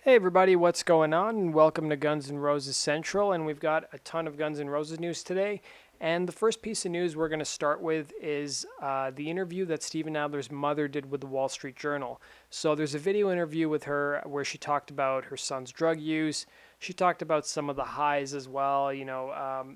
Hey everybody, what's going on? And welcome to Guns N' Roses Central, and we've got a ton of Guns N' Roses news today. And the first piece of news we're going to start with is the interview that Steven Adler's mother did with the Wall Street Journal. So there's a video interview with her where she talked about her son's drug use. She talked about some of the highs as well.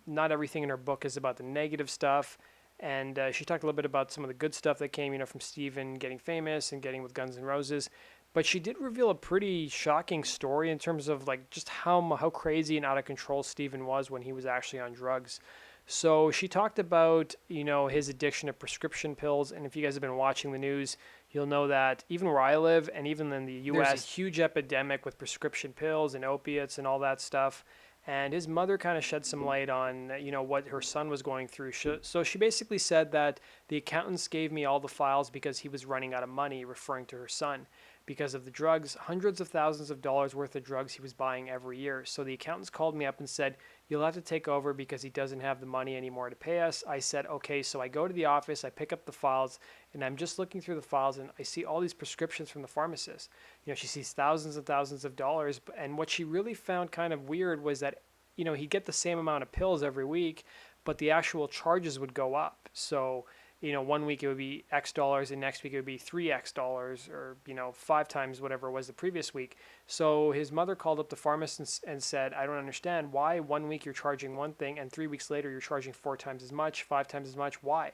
Not everything in her book is about the negative stuff. And she talked a little bit about some of the good stuff that came, from Steven getting famous and getting with Guns N' Roses. But she did reveal a pretty shocking story in terms of like just how crazy and out of control Steven was when he was actually on drugs. So she talked about, his addiction to prescription pills. And if you guys have been watching the news, you'll know that even where I live and even in the US, there's a huge epidemic with prescription pills and opiates and all that stuff. And his mother kind of shed some light on, what her son was going through. So she basically said that the accountants gave me all the files because he was running out of money, referring to her son because of the drugs, hundreds of thousands of dollars worth of drugs he was buying every year. So the accountants called me up and said, "You'll have to take over because he doesn't have the money anymore to pay us." I said, "Okay." So I go to the office, I pick up the files, and I'm just looking through the files and I see all these prescriptions from the pharmacist. She sees thousands and thousands of dollars. And what she really found kind of weird was that, he'd get the same amount of pills every week, but the actual charges would go up. So one week it would be X dollars and next week it would be 3X dollars or, five times whatever it was the previous week. So his mother called up the pharmacist and said, "I don't understand why 1 week you're charging one thing and 3 weeks later you're charging 4 times as much, 5 times as much. Why?"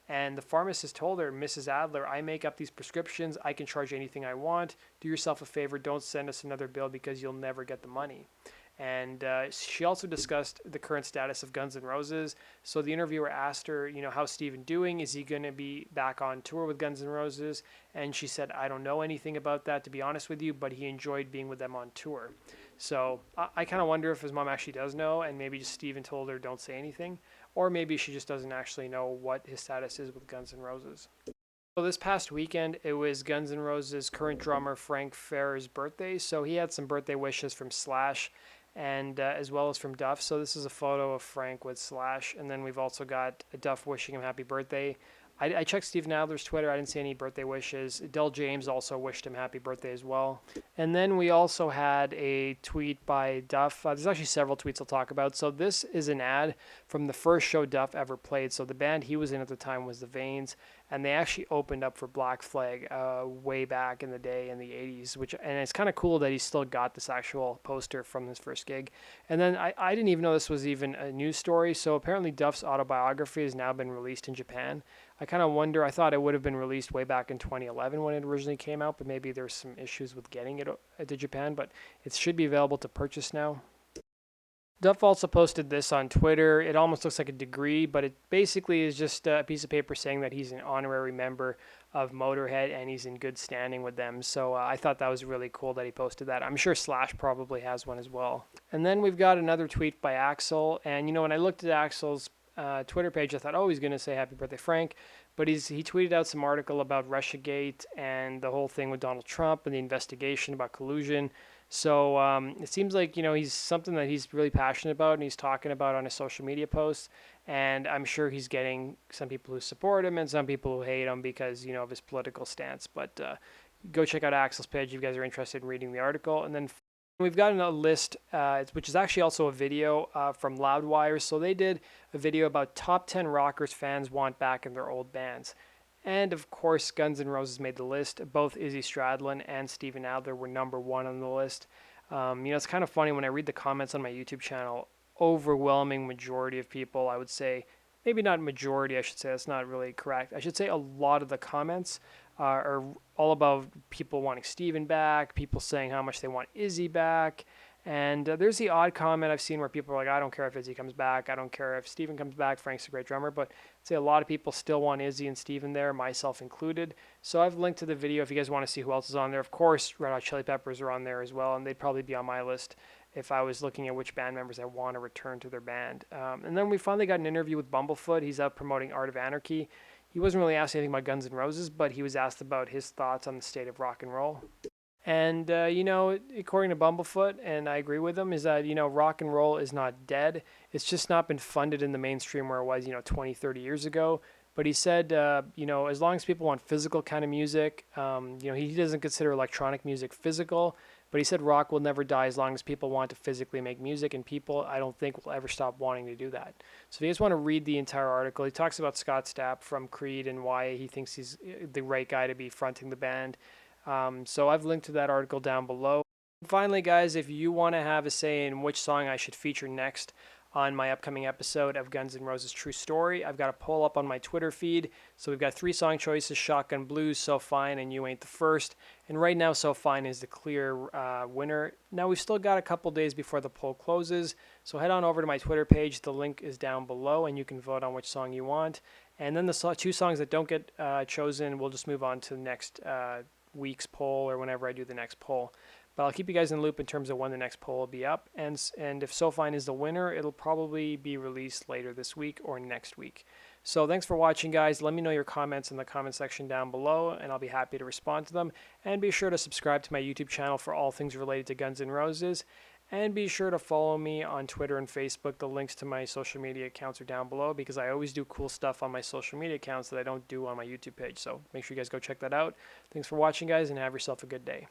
And the pharmacist told her, "Mrs. Adler, I make up these prescriptions. I can charge anything I want. Do yourself a favor. Don't send us another bill because you'll never get the money." And she also discussed the current status of Guns N' Roses. So the interviewer asked her, how's Steven doing? Is he going to be back on tour with Guns N' Roses? And she said, "I don't know anything about that, to be honest with you, but he enjoyed being with them on tour." So I kind of wonder if his mom actually does know, and maybe just Steven told her don't say anything, or maybe she just doesn't actually know what his status is with Guns N' Roses. So this past weekend, it was Guns N' Roses' current drummer Frank Ferrer's birthday. So he had some birthday wishes from Slash and as well as from Duff. So this is a photo of Frank with Slash. And then we've also got Duff wishing him happy birthday. I checked Steven Adler's Twitter. I didn't see any birthday wishes. Del James also wished him happy birthday as well. And then we also had a tweet by Duff. There's actually several tweets I'll talk about. So this is an ad from the first show Duff ever played. So the band he was in at the time was the Veins, and they actually opened up for Black Flag way back in the day in the 80s, and it's kind of cool that he still got this actual poster from his first gig. And then I didn't even know this was even a news story. So apparently Duff's autobiography has now been released in Japan. I kind of wonder, I thought it would have been released way back in 2011 when it originally came out, but maybe there's some issues with getting it to Japan, but it should be available to purchase now. Duff also posted this on Twitter. It almost looks like a degree, but it basically is just a piece of paper saying that he's an honorary member of Motorhead and he's in good standing with them. So I thought that was really cool that he posted that. I'm sure Slash probably has one as well. And then we've got another tweet by Axel. And when I looked at Axel's Twitter page, I thought, oh, he's going to say happy birthday, Frank. But he tweeted out some article about Russiagate and the whole thing with Donald Trump and the investigation about collusion. So it seems like, he's something that he's really passionate about and he's talking about on his social media posts. And I'm sure he's getting some people who support him and some people who hate him because, of his political stance. But go check out Axel's page if you guys are interested in reading the article. And then we've got a list, which is actually also a video from Loudwire. So they did a video about top 10 rockers fans want back in their old bands. And of course, Guns N' Roses made the list. Both Izzy Stradlin and Steven Adler were number one on the list. It's kind of funny when I read the comments on my YouTube channel. Overwhelming majority of people, I would say, maybe not majority, I should say, that's not really correct. I should say a lot of the comments are all about people wanting Steven back, people saying how much they want Izzy back. And there's the odd comment I've seen where people are like, "I don't care if Izzy comes back. I don't care if Steven comes back. Frank's a great drummer." But I'd say a lot of people still want Izzy and Steven there, myself included. So I've linked to the video if you guys want to see who else is on there. Of course, Red Hot Chili Peppers are on there as well, and they'd probably be on my list if I was looking at which band members I want to return to their band. And then we finally got an interview with Bumblefoot. He's out promoting Art of Anarchy. He wasn't really asked anything about Guns N' Roses, but he was asked about his thoughts on the state of rock and roll. And, according to Bumblefoot, and I agree with him, is that, rock and roll is not dead. It's just not been funded in the mainstream where it was, 20, 30 years ago. But he said, as long as people want physical kind of music, he doesn't consider electronic music physical, But he said rock will never die as long as people want to physically make music, and people, I don't think, will ever stop wanting to do that. So if you guys want to read the entire article, he talks about Scott Stapp from Creed and why he thinks he's the right guy to be fronting the band. So I've linked to that article down below. Finally, guys, if you want to have a say in which song I should feature next on my upcoming episode of Guns N' Roses True Story, I've got a poll up on my Twitter feed. So we've got 3 song choices: Shotgun Blues, So Fine, and You Ain't the First. And right now, So Fine is the clear winner. Now, we've still got a couple days before the poll closes, so head on over to my Twitter page. The link is down below, and you can vote on which song you want. And then the 2 songs that don't get chosen, we'll just move on to the next week's poll or whenever I do the next poll. But I'll keep you guys in the loop in terms of when the next poll will be up. And if So Fine is the winner, it'll probably be released later this week or next week. So thanks for watching, guys. Let me know your comments in the comment section down below, and I'll be happy to respond to them. And be sure to subscribe to my YouTube channel for all things related to Guns N' Roses. And be sure to follow me on Twitter and Facebook. The links to my social media accounts are down below, because I always do cool stuff on my social media accounts that I don't do on my YouTube page. So make sure you guys go check that out. Thanks for watching, guys, and have yourself a good day.